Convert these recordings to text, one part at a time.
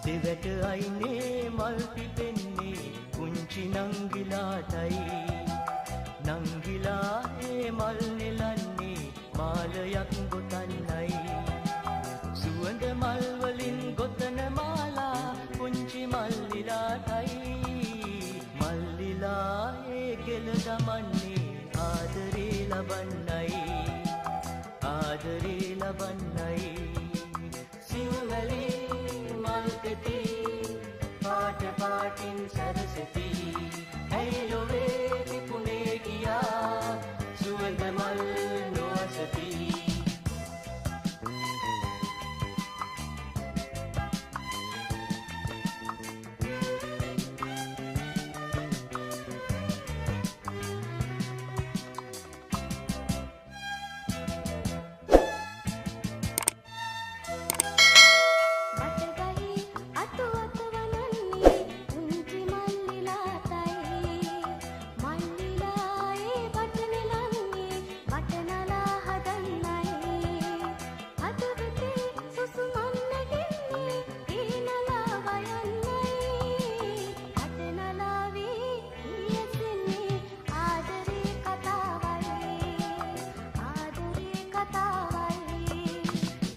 දෙවැට අයිනේ මල් පිපෙන්නේ පුංචි නංගිලාටයි. නංගිලා ඒ මල් නෙලන්නේ මාලයක් ගොතන්නයි. සුවඳ මල් වලින් ගොතන මාලා පුංචි මල්ලිලාටයි. මල්ලිලා ඒ ගෙල දමන්නේ ආදරේ ලබන්නයි. ආදරේ ලබන්නයි. සිව්වැලේ මල් කෙති පාට පාටින් සරසති. ඇයි ලොවේ පිපුණේ ගියා සුවඳ මල් නොඅසති.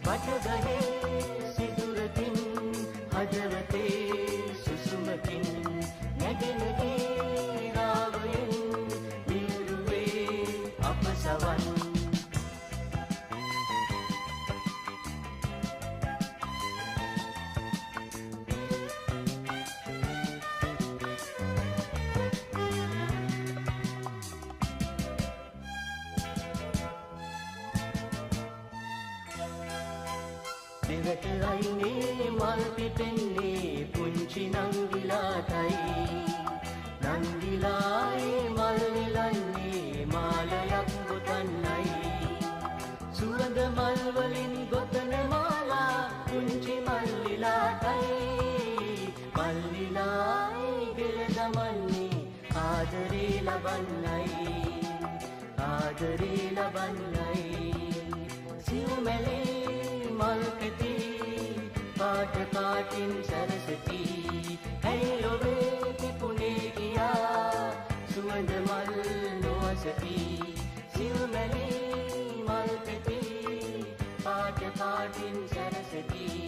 වටගහේ සිදුරකින් හදවතේ සුසුමකින් නැගෙනගේ රාවයෙන් නිරුවේ අප සවන්. දෙවැට අයිනේ මල් පිපෙන්නේ පුංචි නංගිලාටයි. නංගිලා ඒ මල් නෙලන්නේ මාලයක් ගොතන්නයි. සුවඳ මල් වලින් ගොතන මාලා පුංචි මල්ලිලාටයි. මල්ලිලා ඒ ගෙල දමන්නේ ආදරේ ලබන්නයි. ආදරේ ලබන්නයි. සිව්මැලේ මල් කෙති පාට පාටින් සරසති. ඇයි ලොවේ පිපුණේ ගියා සුවඳ මල් නොඅසති. සිව්මැලේ මල් කෙති පාට පාටින් සරසති.